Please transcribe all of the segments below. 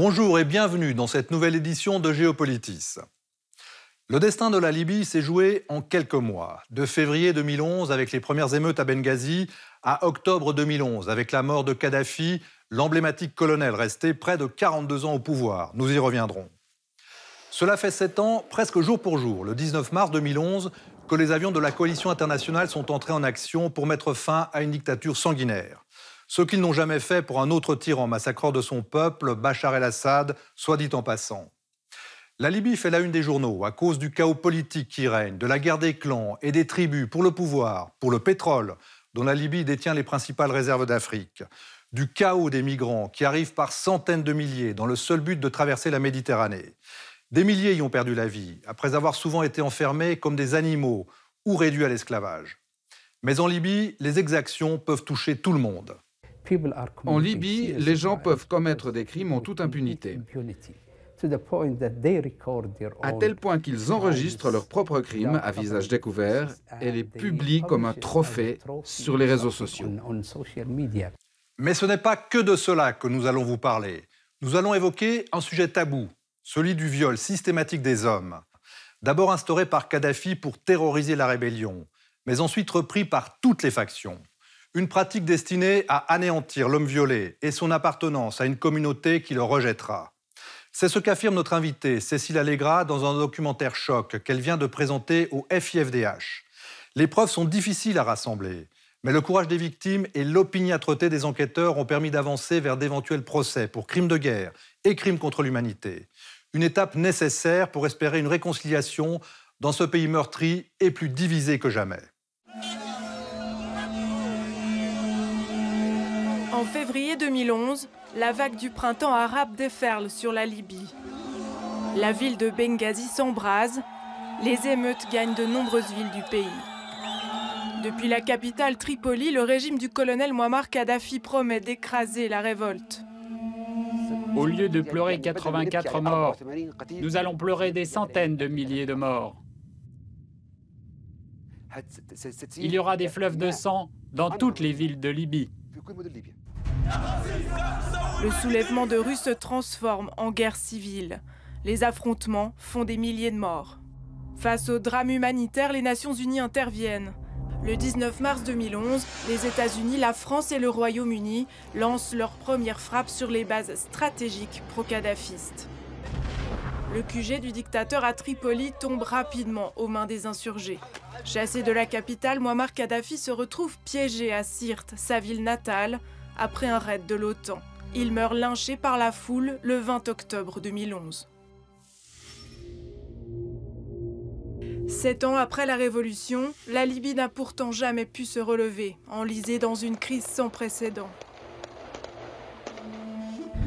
Bonjour et bienvenue dans cette nouvelle édition de Géopolitis. Le destin de la Libye s'est joué en quelques mois, de février 2011 avec les premières émeutes à Benghazi à octobre 2011 avec la mort de Kadhafi, l'emblématique colonel resté près de 42 ans au pouvoir. Nous y reviendrons. Cela fait 7 ans, presque jour pour jour, le 19 mars 2011, que les avions de la coalition internationale sont entrés en action pour mettre fin à une dictature sanguinaire. Ce qu'ils n'ont jamais fait pour un autre tyran massacreur de son peuple, Bachar el-Assad, soit dit en passant. La Libye fait la une des journaux à cause du chaos politique qui règne, de la guerre des clans et des tribus pour le pouvoir, pour le pétrole, dont la Libye détient les principales réserves d'Afrique, du chaos des migrants qui arrivent par centaines de milliers dans le seul but de traverser la Méditerranée. Des milliers y ont perdu la vie, après avoir souvent été enfermés comme des animaux ou réduits à l'esclavage. Mais en Libye, les exactions peuvent toucher tout le monde. En Libye, les gens peuvent commettre des crimes en toute impunité, à tel point qu'ils enregistrent leurs propres crimes à visage découvert et les publient comme un trophée sur les réseaux sociaux. Mais ce n'est pas que de cela que nous allons vous parler. Nous allons évoquer un sujet tabou, celui du viol systématique des hommes. D'abord instauré par Kadhafi pour terroriser la rébellion, mais ensuite repris par toutes les factions. Une pratique destinée à anéantir l'homme violé et son appartenance à une communauté qui le rejettera. C'est ce qu'affirme notre invitée, Cécile Allegra, dans un documentaire choc qu'elle vient de présenter au FIFDH. Les preuves sont difficiles à rassembler, mais le courage des victimes et l'opiniâtreté des enquêteurs ont permis d'avancer vers d'éventuels procès pour crimes de guerre et crimes contre l'humanité. Une étape nécessaire pour espérer une réconciliation dans ce pays meurtri et plus divisé que jamais. En février 2011, la vague du printemps arabe déferle sur la Libye. La ville de Benghazi s'embrase, les émeutes gagnent de nombreuses villes du pays. Depuis la capitale Tripoli, le régime du colonel Mouammar Kadhafi promet d'écraser la révolte. Au lieu de pleurer 84 morts, nous allons pleurer des centaines de milliers de morts. Il y aura des fleuves de sang dans toutes les villes de Libye. Le soulèvement de rue se transforme en guerre civile. Les affrontements font des milliers de morts. Face au drame humanitaire, les Nations Unies interviennent. Le 19 mars 2011, les États-Unis, la France et le Royaume-Uni lancent leurs premières frappes sur les bases stratégiques pro-kadhafistes. Le QG du dictateur à Tripoli tombe rapidement aux mains des insurgés. Chassé de la capitale, Mouammar Kadhafi se retrouve piégé à Sirte, sa ville natale, après un raid de l'OTAN. Il meurt lynché par la foule le 20 octobre 2011. 7 ans après la Révolution, la Libye n'a pourtant jamais pu se relever, enlisée dans une crise sans précédent.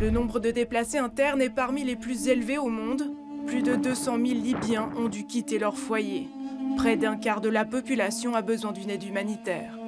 Le nombre de déplacés internes est parmi les plus élevés au monde. Plus de 200 000 Libyens ont dû quitter leur foyer. Près d'un quart de la population a besoin d'une aide humanitaire.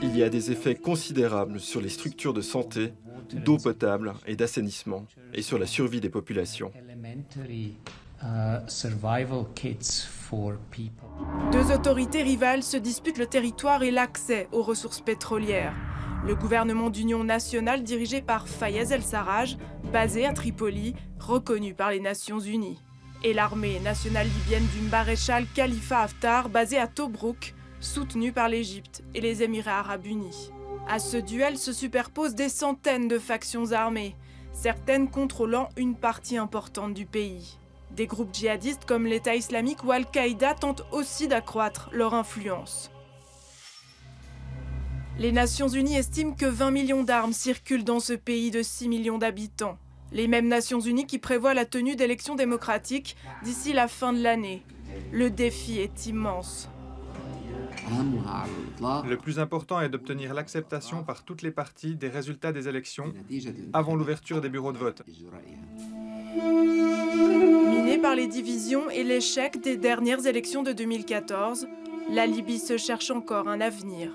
Il y a des effets considérables sur les structures de santé, d'eau potable et d'assainissement, et sur la survie des populations. Deux autorités rivales se disputent le territoire et l'accès aux ressources pétrolières. Le gouvernement d'union nationale dirigé par Fayez el-Sarraj, basé à Tripoli, reconnu par les Nations Unies. Et l'armée nationale libyenne du maréchal Khalifa Haftar, basée à Tobrouk, soutenue par l'Égypte et les Émirats arabes unis. À ce duel se superposent des centaines de factions armées, certaines contrôlant une partie importante du pays. Des groupes djihadistes comme l'État islamique ou Al-Qaïda tentent aussi d'accroître leur influence. Les Nations Unies estiment que 20 millions d'armes circulent dans ce pays de 6 millions d'habitants. Les mêmes Nations Unies qui prévoient la tenue d'élections démocratiques d'ici la fin de l'année. Le défi est immense. Le plus important est d'obtenir l'acceptation par toutes les parties des résultats des élections avant l'ouverture des bureaux de vote. Minée par les divisions et l'échec des dernières élections de 2014, la Libye se cherche encore un avenir.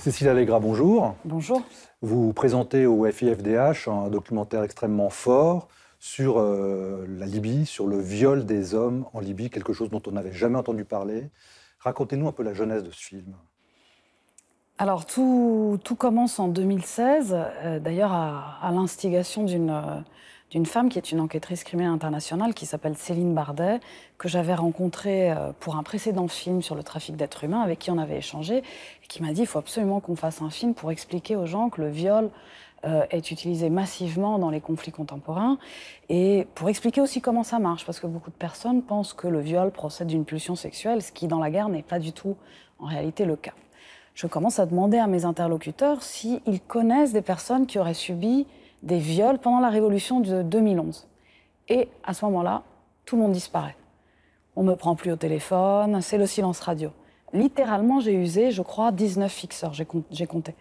Cécile Allegra, bonjour. Bonjour. Vous présentez au FIFDH un documentaire extrêmement fort sur la Libye, sur le viol des hommes en Libye, quelque chose dont on n'avait jamais entendu parler. Racontez-nous un peu la jeunesse de ce film. Alors, tout commence en 2016, d'ailleurs à l'instigation d'une femme qui est une enquêtrice criminelle internationale qui s'appelle Céline Bardet, que j'avais rencontrée pour un précédent film sur le trafic d'êtres humains, avec qui on avait échangé, et qui m'a dit il faut absolument qu'on fasse un film pour expliquer aux gens que le viol est utilisé massivement dans les conflits contemporains, et pour expliquer aussi comment ça marche, parce que beaucoup de personnes pensent que le viol procède d'une pulsion sexuelle, ce qui dans la guerre n'est pas du tout en réalité le cas. Je commence à demander à mes interlocuteurs s'ils connaissent des personnes qui auraient subi des viols pendant la révolution de 2011. Et à ce moment-là, tout le monde disparaît. On ne me prend plus au téléphone, c'est le silence radio. Littéralement, j'ai usé, je crois, 19 fixeurs, j'ai compté.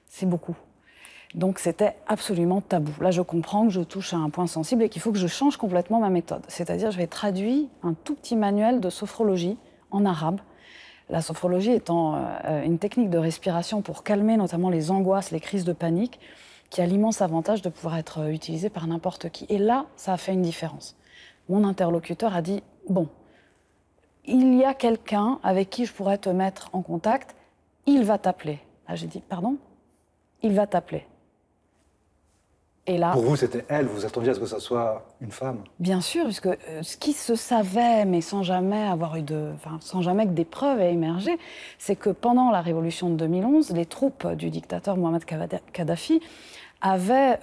C'est beaucoup. Donc c'était absolument tabou. Là, je comprends que je touche à un point sensible et qu'il faut que je change complètement ma méthode. C'est-à-dire, je vais traduire un tout petit manuel de sophrologie en arabe. La sophrologie étant une technique de respiration pour calmer notamment les angoisses, les crises de panique, qui a l'immense avantage de pouvoir être utilisée par n'importe qui. Et là, ça a fait une différence. Mon interlocuteur a dit « Bon, il y a quelqu'un avec qui je pourrais te mettre en contact, il va t'appeler. » Là, j'ai dit « Pardon ? Il va t'appeler. » Et là, pour vous, c'était elle, vous attendiez à ce que ça soit une femme? Bien sûr, puisque ce qui se savait, mais sans jamais sans jamais que des preuves aient émergé, c'est que pendant la révolution de 2011, les troupes du dictateur Mohamed Kadhafi avaient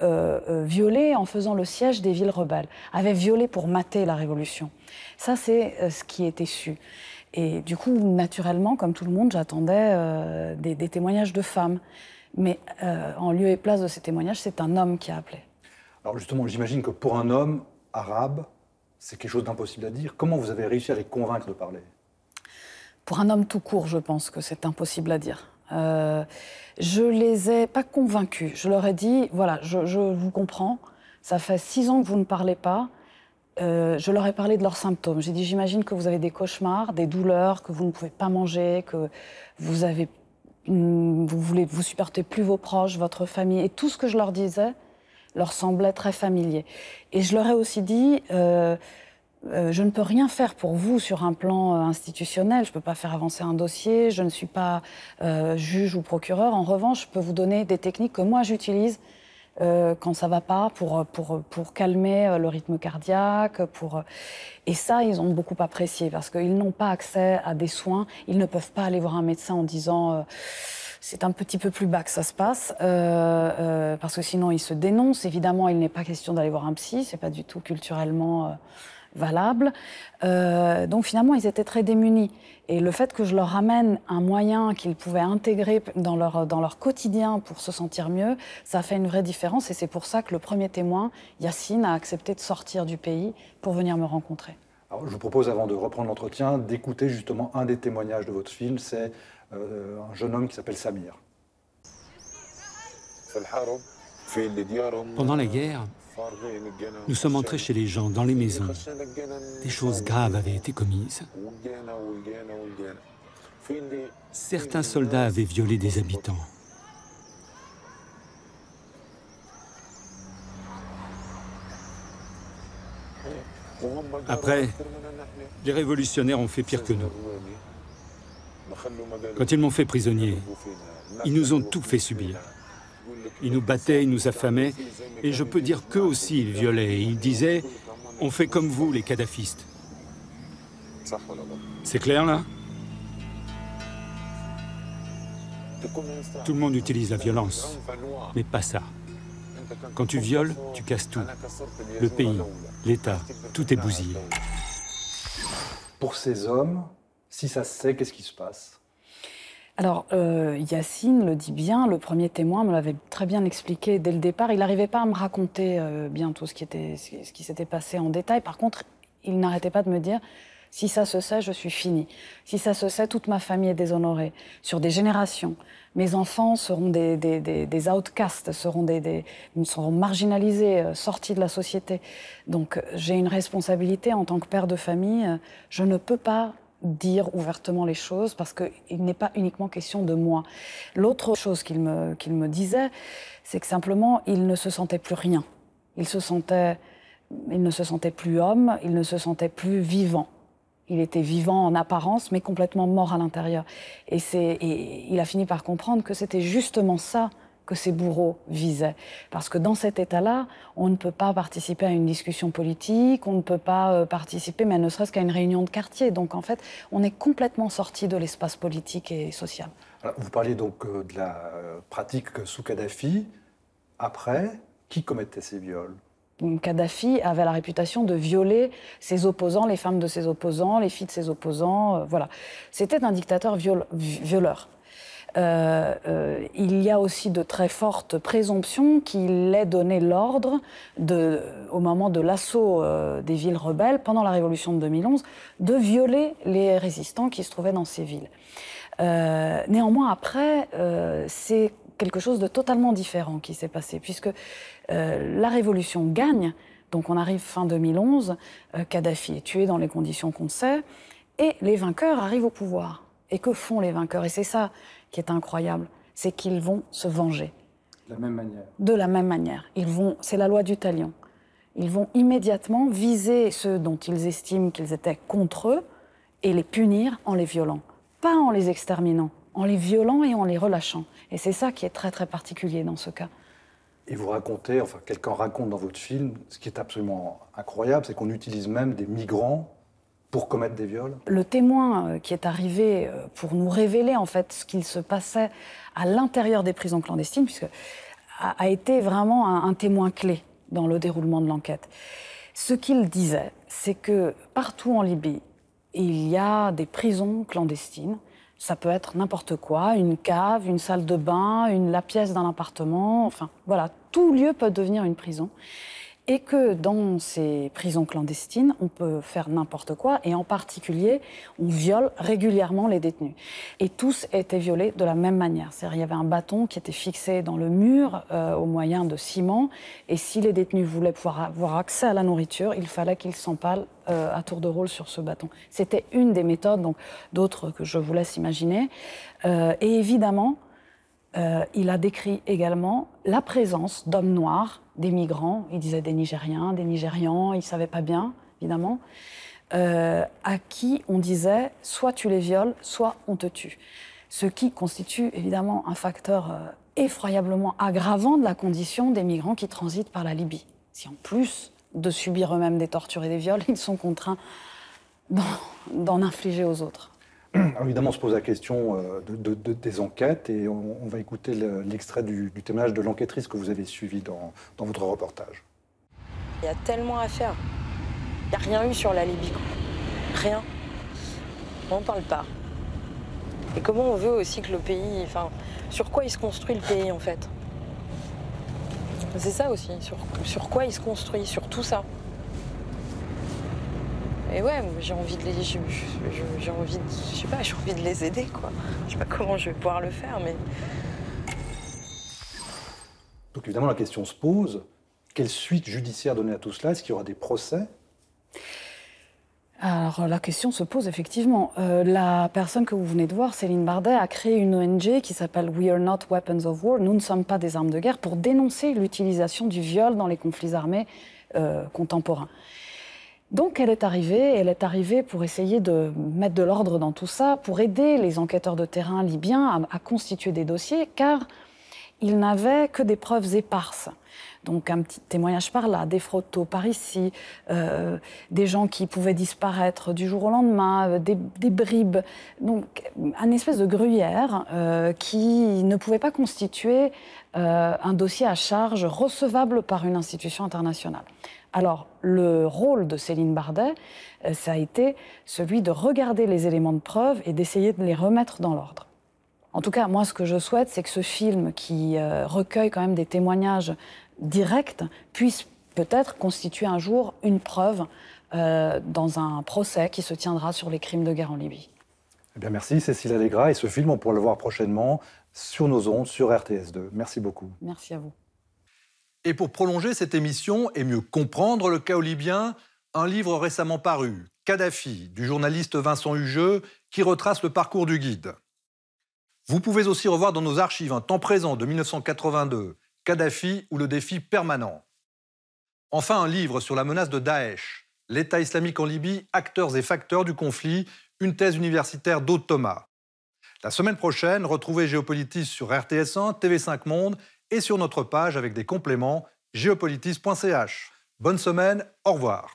violé, en faisant le siège des villes rebelles, avaient violé pour mater la révolution. Ça, c'est ce qui était su. Et du coup, naturellement, comme tout le monde, j'attendais des témoignages de femmes. Mais en lieu et place de ces témoignages, c'est un homme qui a appelé. Alors justement, j'imagine que pour un homme arabe, c'est quelque chose d'impossible à dire. Comment vous avez réussi à les convaincre de parler? Pour un homme tout court, je pense que c'est impossible à dire. Je les ai pas convaincus. Je leur ai dit, voilà, je vous comprends, ça fait 6 ans que vous ne parlez pas. Je leur ai parlé de leurs symptômes. J'ai dit, j'imagine que vous avez des cauchemars, des douleurs, que vous ne pouvez pas manger, que vous supportez plus vos proches, votre famille. Et tout ce que je leur disais leur semblait très familier. Et je leur ai aussi dit, je ne peux rien faire pour vous sur un plan institutionnel. Je ne peux pas faire avancer un dossier. Je ne suis pas juge ou procureur. En revanche, je peux vous donner des techniques que moi j'utilise quand ça ne va pas, pour calmer le rythme cardiaque. Et ça, ils ont beaucoup apprécié parce qu'ils n'ont pas accès à des soins. Ils ne peuvent pas aller voir un médecin en disant c'est un petit peu plus bas que ça se passe, parce que sinon ils se dénoncent. Évidemment, il n'est pas question d'aller voir un psy, c'est pas du tout culturellement valable. Donc finalement, ils étaient très démunis. Et le fait que je leur amène un moyen qu'ils pouvaient intégrer dans leur quotidien pour se sentir mieux, ça a fait une vraie différence. Et c'est pour ça que le premier témoin, Yacine, a accepté de sortir du pays pour venir me rencontrer. Alors, je vous propose, avant de reprendre l'entretien, d'écouter justement un des témoignages de votre film. C'est un jeune homme qui s'appelle Samir. Pendant la guerre, nous sommes entrés chez les gens, dans les maisons. Des choses graves avaient été commises. Certains soldats avaient violé des habitants. Après, les révolutionnaires ont fait pire que nous. Quand ils m'ont fait prisonnier, ils nous ont tout fait subir. Ils nous battaient, ils nous affamaient, et je peux dire qu'eux aussi ils violaient. Ils disaient « on fait comme vous, les kadhafistes ». C'est clair, là? Tout le monde utilise la violence, mais pas ça. Quand tu violes, tu casses tout. Le pays, l'État, tout est bousillé. Pour ces hommes, si ça se sait, qu'est-ce qui se passe? Alors, Yacine le dit bien, le premier témoin me l'avait très bien expliqué dès le départ. Il n'arrivait pas à me raconter bien tout ce qui s'était passé en détail. Par contre, il n'arrêtait pas de me dire « si ça se sait, je suis fini. Si ça se sait, toute ma famille est déshonorée. Sur des générations, mes enfants seront des outcasts, seront marginalisés, sortis de la société. Donc, j'ai une responsabilité en tant que père de famille. Je ne peux pas dire ouvertement les choses parce qu'il n'est pas uniquement question de moi. L'autre chose qu'il me disait, c'est que simplement, il ne se sentait plus rien. Il ne se sentait plus homme, il ne se sentait plus vivant. Il était vivant en apparence, mais complètement mort à l'intérieur. Et il a fini par comprendre que c'était justement ça que ces bourreaux visaient. Parce que dans cet état-là, on ne peut pas participer à une discussion politique, on ne peut pas participer, mais ne serait-ce qu'à une réunion de quartier. Donc en fait, on est complètement sorti de l'espace politique et social. Alors, vous parliez donc de la pratique sous Kadhafi. Après, qui commettait ces viols ? Kadhafi avait la réputation de violer ses opposants, les femmes de ses opposants, les filles de ses opposants, voilà. C'était un dictateur violeur. Il y a aussi de très fortes présomptions qu'il ait donné l'ordre, au moment de l'assaut des villes rebelles, pendant la révolution de 2011, de violer les résistants qui se trouvaient dans ces villes. Néanmoins, après, c'est quelque chose de totalement différent qui s'est passé, puisque la révolution gagne, donc on arrive fin 2011, Kadhafi est tué dans les conditions qu'on sait, et les vainqueurs arrivent au pouvoir. Et que font les vainqueurs ? Et c'est ça qui est incroyable, c'est qu'ils vont se venger. De la même manière. De la même manière. C'est la loi du talion. Ils vont immédiatement viser ceux dont ils estiment qu'ils étaient contre eux et les punir en les violant. Pas en les exterminant, en les violant et en les relâchant. Et c'est ça qui est très très particulier dans ce cas. Et vous racontez, enfin quelqu'un raconte dans votre film, ce qui est absolument incroyable, c'est qu'on utilise même des migrants pour commettre des viols. Le témoin qui est arrivé pour nous révéler en fait ce qu'il se passait à l'intérieur des prisons clandestines, puisque a été vraiment un témoin clé dans le déroulement de l'enquête. Ce qu'il disait, c'est que partout en Libye, il y a des prisons clandestines. Ça peut être n'importe quoi, une cave, une salle de bain, la pièce d'un appartement, enfin voilà, tout lieu peut devenir une prison. Et que dans ces prisons clandestines, on peut faire n'importe quoi, et en particulier, on viole régulièrement les détenus. Et tous étaient violés de la même manière. C'est-à-dire, il y avait un bâton qui était fixé dans le mur au moyen de ciment, et si les détenus voulaient pouvoir avoir accès à la nourriture, il fallait qu'ils s'empalent à tour de rôle sur ce bâton. C'était une des méthodes, donc d'autres que je vous laisse imaginer. Et évidemment, il a décrit également la présence d'hommes noirs, des migrants, il disait des Nigériens, des Nigérians, il ne savait pas bien, évidemment, à qui on disait soit tu les violes, soit on te tue. Ce qui constitue évidemment un facteur effroyablement aggravant de la condition des migrants qui transitent par la Libye. Si en plus de subir eux-mêmes des tortures et des viols, ils sont contraints d'en infliger aux autres. Alors évidemment, on se pose la question des enquêtes et on va écouter l'extrait du témoignage de l'enquêtrice que vous avez suivi dans votre reportage. Il y a tellement à faire. Il n'y a rien eu sur la Libye. Rien. On n'en parle pas. Et comment on veut aussi que le pays... Enfin, sur quoi il se construit le pays, en fait? C'est ça aussi. Sur quoi il se construit, sur tout ça. Et ouais, j'ai envie de les, j'ai envie de, je sais pas, j'ai envie de les aider, quoi. Je sais pas comment je vais pouvoir le faire, mais... Donc évidemment, la question se pose, quelle suite judiciaire donner à tout cela? Est-ce qu'il y aura des procès? Alors la question se pose effectivement. La personne que vous venez de voir, Céline Bardet, a créé une ONG qui s'appelle We Are Not Weapons of War, nous ne sommes pas des armes de guerre, pour dénoncer l'utilisation du viol dans les conflits armés contemporains. Donc elle est arrivée pour essayer de mettre de l'ordre dans tout ça, pour aider les enquêteurs de terrain libyens à constituer des dossiers, car ils n'avaient que des preuves éparses. Donc un petit témoignage par là, des fraudes tôt par ici, des gens qui pouvaient disparaître du jour au lendemain, des bribes. Donc une espèce de gruyère qui ne pouvait pas constituer un dossier à charge recevable par une institution internationale. Alors, le rôle de Céline Bardet, ça a été celui de regarder les éléments de preuve et d'essayer de les remettre dans l'ordre. En tout cas, moi, ce que je souhaite, c'est que ce film, qui recueille quand même des témoignages directs, puisse peut-être constituer un jour une preuve dans un procès qui se tiendra sur les crimes de guerre en Libye. Eh bien, merci Cécile Allegra. Et ce film, on pourra le voir prochainement sur nos ondes, sur RTS2. Merci beaucoup. Merci à vous. Et pour prolonger cette émission et mieux comprendre le chaos libyen, un livre récemment paru, Kadhafi, du journaliste Vincent Hugeux, qui retrace le parcours du guide. Vous pouvez aussi revoir dans nos archives un temps présent de 1982, Kadhafi ou le défi permanent. Enfin, un livre sur la menace de Daesh, L'État islamique en Libye, acteurs et facteurs du conflit, une thèse universitaire d'Aude Thomas. La semaine prochaine, retrouvez Géopolitis sur RTS1, TV5 Monde et sur notre page avec des compléments geopolitis.ch. Bonne semaine, au revoir.